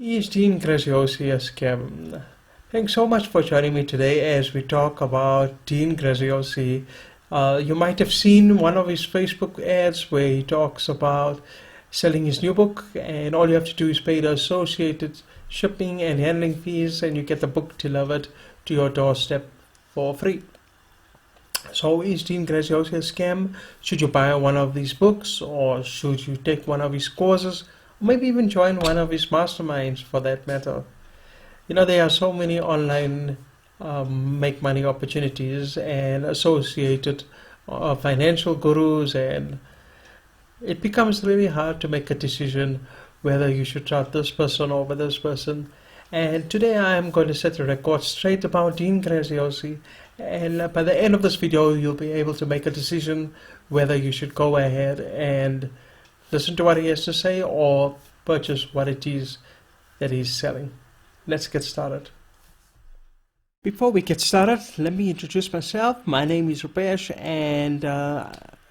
Is Dean Graziosi a scam? Thanks so much for joining me today as we talk about Dean Graziosi. You might have seen one of his Facebook ads where he talks about selling his new book, and all you have to do is pay the associated shipping and handling fees, and you get the book delivered to your doorstep for free. So is Dean Graziosi a scam? Should you buy one of these books, or should you take one of his courses, or maybe even join one of his masterminds for that matter? There are so many online make money opportunities and associated financial gurus, and it becomes really hard to make a decision whether you should trust this person over this person. And today I am going to set a record straight about Dean Graziosi, and by the end of this video you'll be able to make a decision whether you should go ahead and listen to what he has to say or purchase what it is that he's selling. Let's get started. Before we get started, let me introduce myself. My name is Rupesh, and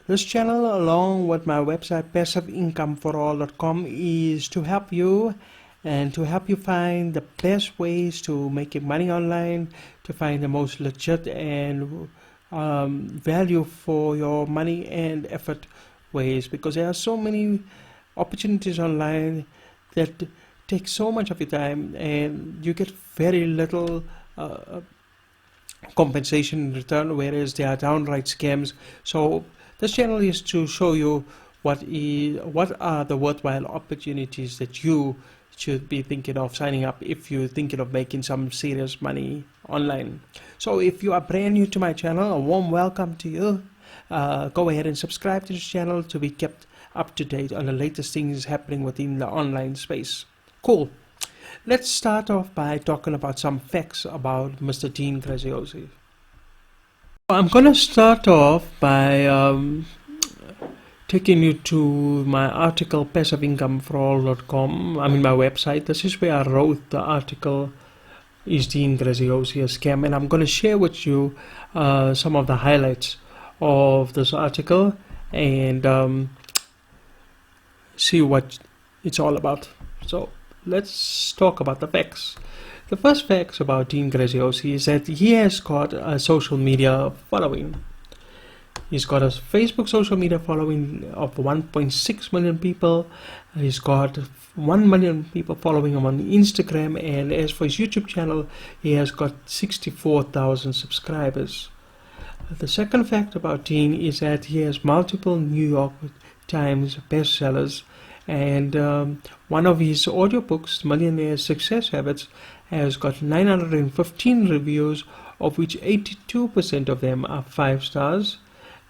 this channel, along with my website passiveincomeforall.com, is to help you and to help you find the best ways to make money online, to find the most legit and value for your money and effort ways, because there are so many opportunities online that take so much of your time and you get very little compensation in return, whereas they are downright scams. So this channel is to show you what are the worthwhile opportunities that you should be thinking of signing up if you're thinking of making some serious money online. So if you are brand new to my channel, a warm welcome to you. Go ahead and subscribe to this channel to be kept up to date on the latest things happening within the online space. Cool. Let's start off by talking about some facts about Mr. Dean Graziosi. I'm going to start off by taking you to my article, passiveincomeforall.com. I mean my website. This is where I wrote the article, Is Dean Graziosi a Scam? And I'm going to share with you some of the highlights of this article and see what it's all about. So let's talk about the facts. The first facts about Dean Graziosi is that he has got a social media following. He's got a Facebook social media following of 1.6 million people. He's got 1 million people following him on Instagram, and as for his YouTube channel, he has got 64,000 subscribers. The second fact about Dean is that he has multiple New York Times bestsellers, and one of his audiobooks, Millionaire Success Habits, has got 915 reviews, of which 82% of them are 5 stars.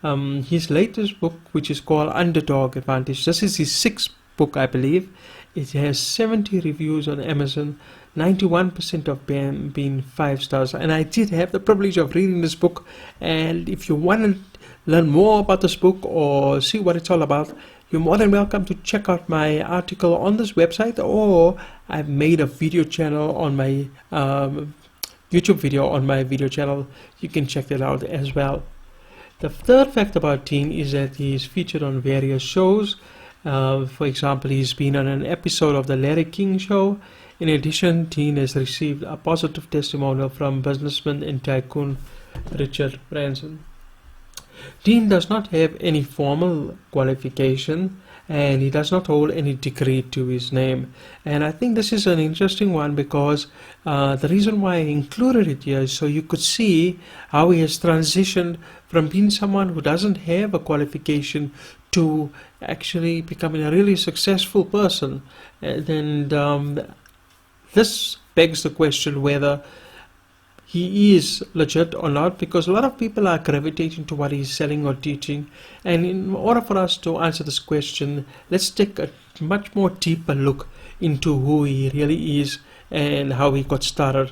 His latest book, which is called Underdog Advantage, this is his 6th book, I believe. It has 70 reviews on Amazon, 91% of them being 5 stars. And I did have the privilege of reading this book, and if you want to learn more about this book or see what it's all about, you're more than welcome to check out my article on this website, or I've made a video channel on my YouTube video on my video channel. You can check that out as well. The third fact about Dean is that he is featured on various shows. For example, he's been on an episode of The Larry King Show. In addition, Dean has received a positive testimonial from businessman and tycoon Richard Branson. Dean does not have any formal qualification, and he does not hold any degree to his name. And I think this is an interesting one because the reason why I included it here is so you could see how he has transitioned from being someone who doesn't have a qualification to actually becoming a really successful person. And this begs the question whether he is legit or not, because a lot of people are gravitating to what he's selling or teaching. And in order for us to answer this question, let's take a much more deeper look into who he really is and how he got started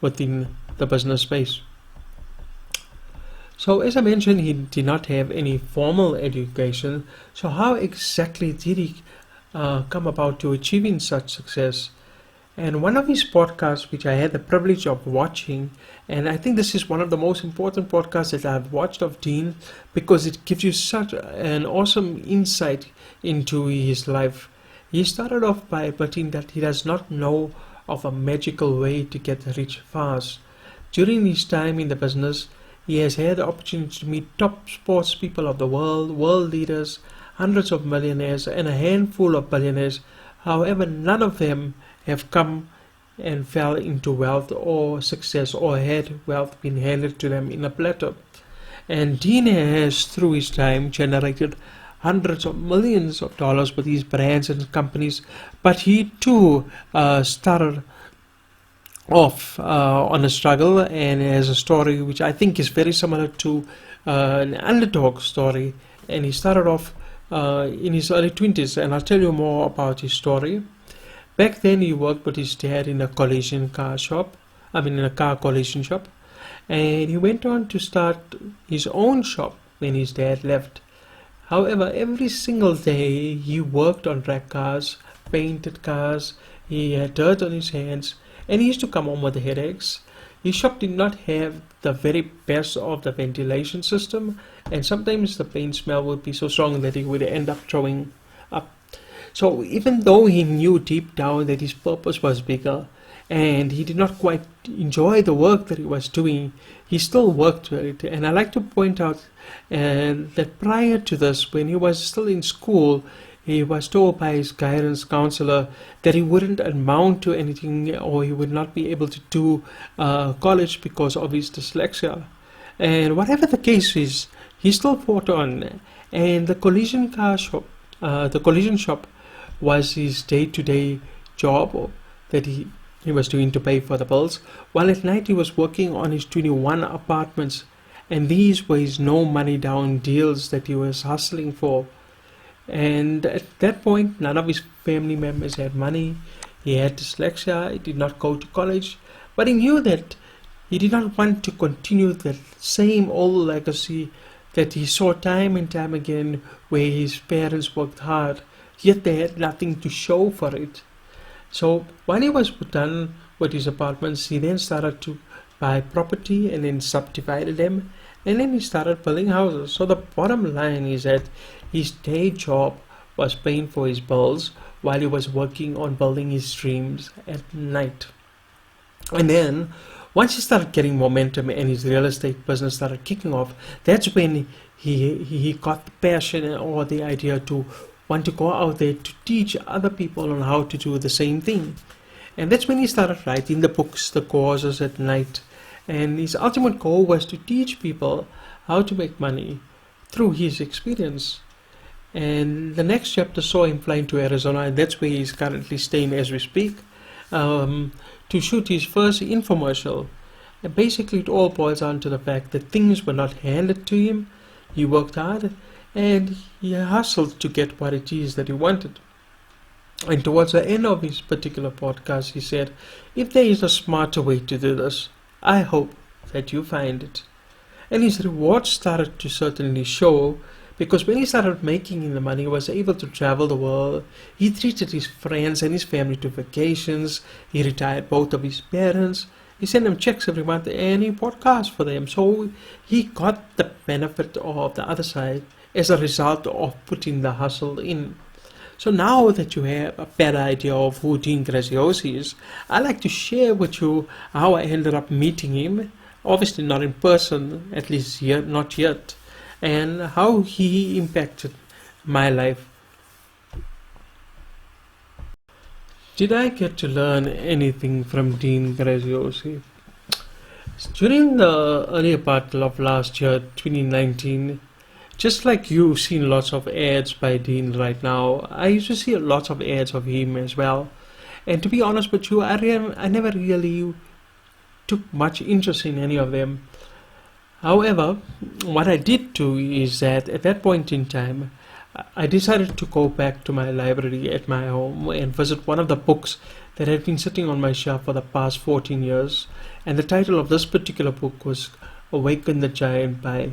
within the business space. So as I mentioned, he did not have any formal education. So how exactly did he come about to achieving such success? And one of his podcasts, which I had the privilege of watching, and I think this is one of the most important podcasts that I've watched of Dean, because it gives you such an awesome insight into his life, He started off by admitting that he does not know of a magical way to get rich fast. During his time in the business, he has had the opportunity to meet top sports people of the world, world leaders, hundreds of millionaires, and a handful of billionaires. However, none of them have come and fell into wealth or success or had wealth been handed to them in a platter. And Dean has, through his time, generated hundreds of millions of dollars with these brands and companies, but he too started off on a struggle and has a story which I think is very similar to an underdog story. And he started off in his early 20s, and I'll tell you more about his story. Back then, he worked with his dad in a in a car collision shop, and he went on to start his own shop when his dad left. However, every single day he worked on wrecked cars, painted cars, he had dirt on his hands, and he used to come home with headaches. His shop did not have the very best of the ventilation system, and sometimes the paint smell would be so strong that he would end up throwing up. So even though he knew deep down that his purpose was bigger, and he did not quite enjoy the work that he was doing, he still worked with it. And I like to point out that prior to this, when he was still in school, he was told by his guidance counselor that he wouldn't amount to anything, or he would not be able to do college because of his dyslexia. And whatever the case is, he still fought on. And the collision shop was his day-to-day job that he was doing to pay for the bills, while at night he was working on his 21 apartments, and these were his no money down deals that he was hustling for. And at that point, none of his family members had money. He had dyslexia, he did not go to college, but he knew that he did not want to continue the same old legacy that he saw time and time again, where his parents worked hard, yet they had nothing to show for it. So while he was done with his apartments, he then started to buy property and then subdivided them, and then he started building houses. So the bottom line is that his day job was paying for his bills while he was working on building his dreams at night. And then once he started getting momentum and his real estate business started kicking off, that's when he got the passion or the idea to want to go out there to teach other people on how to do the same thing. And that's when he started writing the books, the courses at night. And his ultimate goal was to teach people how to make money through his experience. And the next chapter saw him flying to Arizona, and that's where he's currently staying as we speak, to shoot his first infomercial. And basically it all boils down to the fact that things were not handed to him. He worked hard and he hustled to get what it is that he wanted. And towards the end of his particular podcast, he said, if there is a smarter way to do this, I hope that you find it. And his rewards started to certainly show, because when he started making the money, he was able to travel the world. He treated his friends and his family to vacations. He retired both of his parents. He sent them checks every month and he bought cars for them. So he got the benefit of the other side as a result of putting the hustle in. So now that you have a better idea of who Dean Graziosi is, I'd like to share with you how I ended up meeting him. Obviously not in person, at least yet, not yet, and how he impacted my life. Did I get to learn anything from Dean Graziosi? During the earlier part of last year, 2019, just like you've seen lots of ads by Dean right now, I used to see lots of ads of him as well. And to be honest with you, I never really took much interest in any of them. However, what I did do is that at that point in time, I decided to go back to my library at my home and visit one of the books that had been sitting on my shelf for the past 14 years. And the title of this particular book was Awaken the Giant by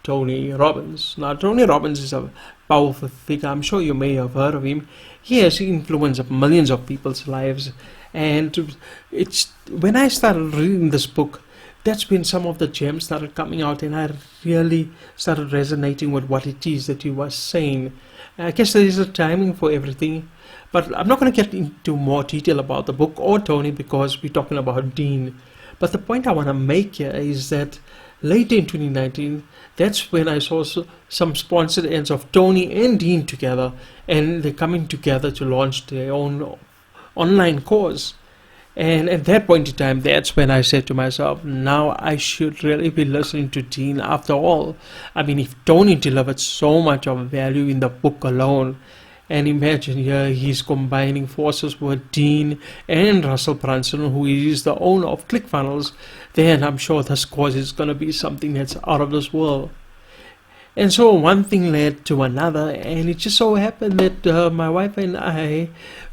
Tony Robbins. Now, Tony Robbins is a powerful figure. I'm sure you may have heard of him. He has influenced millions of people's lives. And it's when I started reading this book that's when some of the gems started coming out, and I really started resonating with what it is that he was saying. I guess there is a timing for everything, but I'm not going to get into more detail about the book or Tony because we're talking about Dean. But the point I want to make here is that later in 2019, that's when I saw some sponsored ads of Tony and Dean together, and they're coming together to launch their own online course. And at that point in time, that's when I said to myself, now I should really be listening to Dean after all. I mean, if Tony delivered so much of value in the book alone, and imagine here he's combining forces with Dean and Russell Brunson, who is the owner of ClickFunnels, then I'm sure this course is going to be something that's out of this world. And so one thing led to another, and it just so happened that my wife and I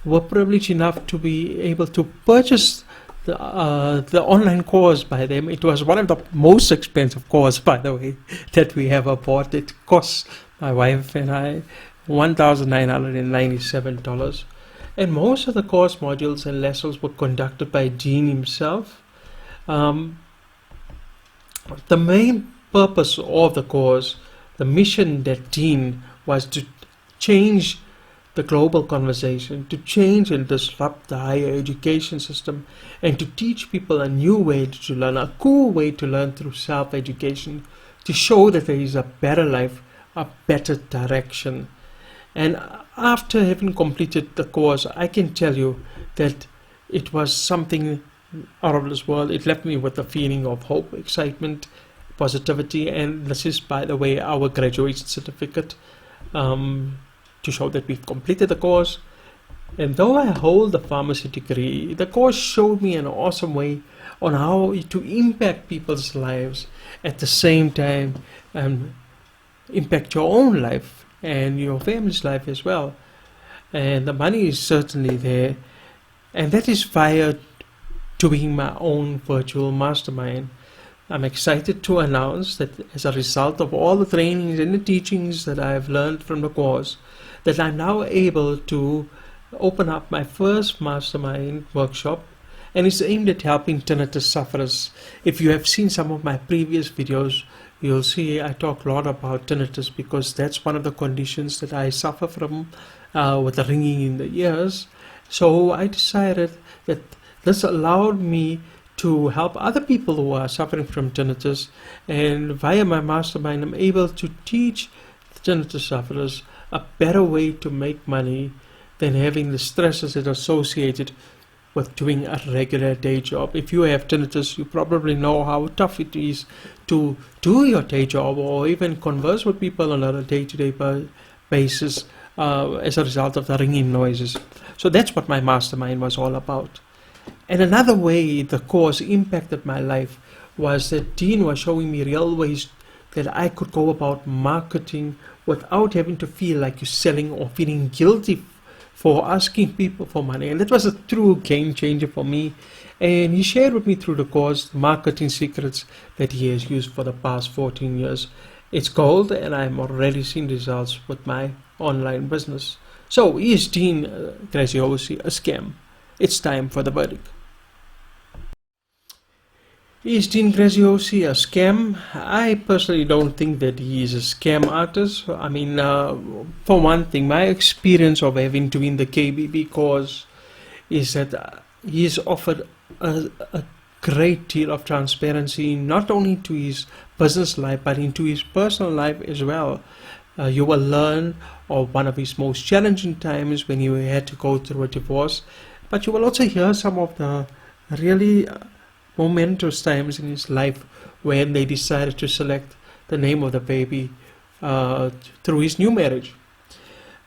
were privileged enough to be able to purchase the online course by them. It was one of the most expensive courses, by the way, that we ever bought. It cost my wife and I $1,997. And most of the course modules and lessons were conducted by Dean himself. The main purpose of the course, the mission that Dean was to change the global conversation, to change and disrupt the higher education system, and to teach people a new way to learn, a cool way to learn through self-education, to show that there is a better life, a better direction. And after having completed the course, I can tell you that it was something out of this world. It left me with a feeling of hope, excitement, positivity, and this is, by the way, our graduation certificate to show that we've completed the course. And though I hold a pharmacy degree, the course showed me an awesome way on how to impact people's lives at the same time and impact your own life and your family's life as well. And the money is certainly there, and that is via doing my own virtual mastermind. I'm excited to announce that as a result of all the trainings and the teachings that I've learned from the course, that I'm now able to open up my first mastermind workshop, and it's aimed at helping tinnitus sufferers. If you have seen some of my previous videos, you'll see I talk a lot about tinnitus because that's one of the conditions that I suffer from with the ringing in the ears. So I decided that this allowed me to help other people who are suffering from tinnitus, and via my mastermind I'm able to teach tinnitus sufferers a better way to make money than having the stresses that are associated with doing a regular day job. If you have tinnitus, you probably know how tough it is to do your day job or even converse with people on a day-to-day basis as a result of the ringing noises. So that's what my mastermind was all about. And another way the course impacted my life was that Dean was showing me real ways that I could go about marketing without having to feel like you're selling or feeling guilty for asking people for money. And that was a true game changer for me. And he shared with me through the course the marketing secrets that he has used for the past 14 years. It's gold, and I'm already seeing results with my online business. So is Dean Graziosi a scam? It's time for the verdict. Is Dean Graziosi a scam? I personally don't think that he is a scam artist. I mean, for one thing, my experience of having doing the KBB course is that he has offered a great deal of transparency, not only to his business life, but into his personal life as well. You will learn of one of his most challenging times when he had to go through a divorce, but you will also hear some of the really momentous times in his life when they decided to select the name of the baby through his new marriage.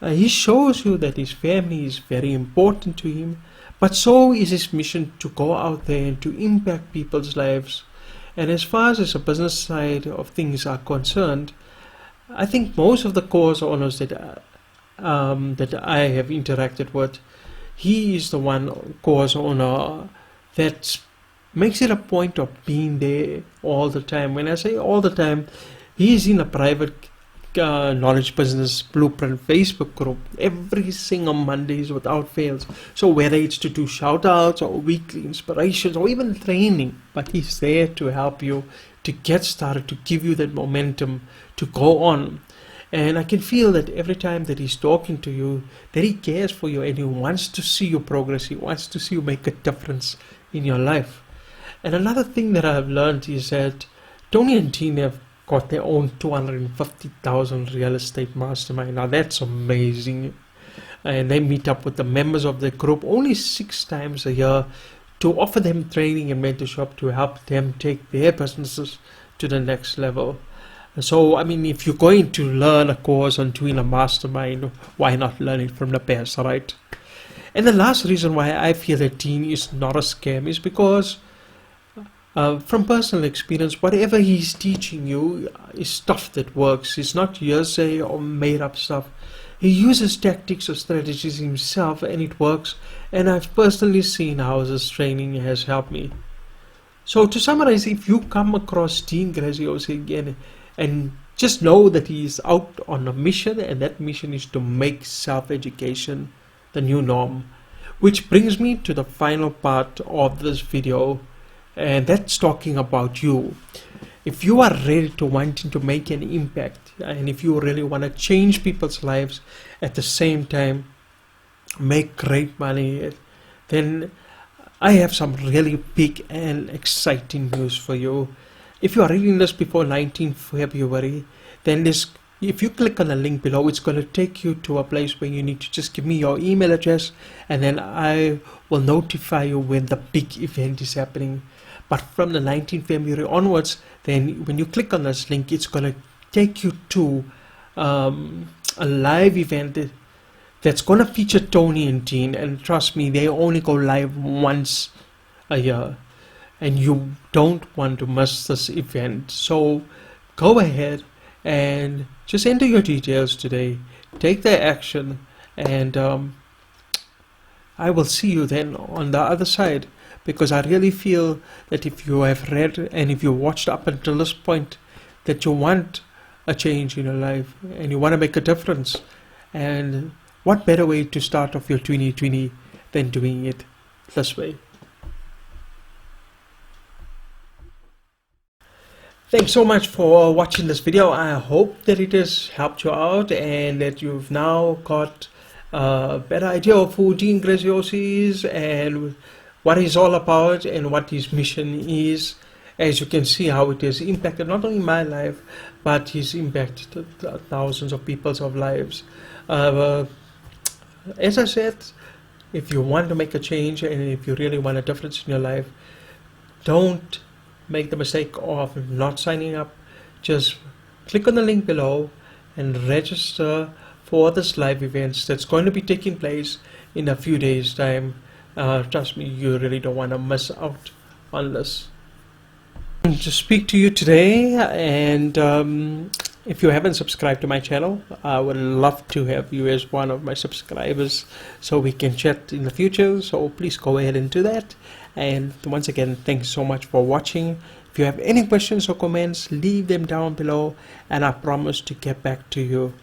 He shows you that his family is very important to him, but so is his mission to go out there and to impact people's lives. And as far as the business side of things are concerned, I think most of the course owners that I have interacted with, he is the one course owner that makes it a point of being there all the time. When I say all the time, he is in a private Knowledge Business Blueprint Facebook group every single Mondays without fails. So whether it's to do shout outs or weekly inspirations or even training, but he's there to help you to get started, to give you that momentum to go on. And I can feel that every time that he's talking to you, that he cares for you and he wants to see you progress. He wants to see you make a difference in your life. And another thing that I've learned is that Tony and Dean have got their own 250,000 real estate mastermind. Now that's amazing. And they meet up with the members of the group only 6 times a year to offer them training and mentorship to help them take their businesses to the next level. So, I mean, if you're going to learn a course on doing a mastermind, why not learn it from the best, right? And the last reason why I feel that Dean is not a scam is because from personal experience, whatever he's teaching you is stuff that works. It's not hearsay or made up stuff. He uses tactics or strategies himself and it works. And I've personally seen how this training has helped me. So to summarize, if you come across Dean Graziosi again, and just know that he is out on a mission, and that mission is to make self-education the new norm. Which brings me to the final part of this video, and that's talking about you. If you are ready to wanting to make an impact, and if you really want to change people's lives at the same time, make great money, then I have some really big and exciting news for you. If you are reading this before 19 February, then if you click on the link below, it's going to take you to a place where you need to just give me your email address, and then I will notify you when the big event is happening. But from the 19th February onwards, then when you click on this link, it's going to take you to a live event that's going to feature Tony and Dean. And trust me, they only go live once a year. And you don't want to miss this event. So go ahead and just enter your details today. Take the action, and I will see you then on the other side. Because I really feel that if you have read and if you watched up until this point, that you want a change in your life and you want to make a difference. And what better way to start off your 2020 than doing it this way? Thanks so much for watching this video. I hope that it has helped you out and that you've now got a better idea of who Dean Graziosi is and what he's all about and what his mission is. As you can see how it has impacted not only my life, but he's impacted thousands of people's lives. As I said, if you want to make a change and if you really want a difference in your life, don't make the mistake of not signing up. Just click on the link below and register for this live events that's going to be taking place in a few days time. Trust me, you really don't want to miss out on this. To speak to you today, and if you haven't subscribed to my channel, I would love to have you as one of my subscribers so we can chat in the future. So please go ahead and do that. And once again, thanks so much for watching. If you have any questions or comments, leave them down below, and I promise to get back to you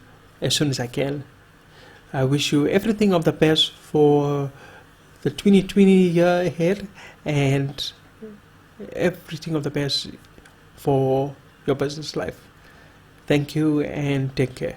as soon as I can. I wish you everything of the best for the 2020 year ahead, and everything of the best for your business life. Thank you and take care.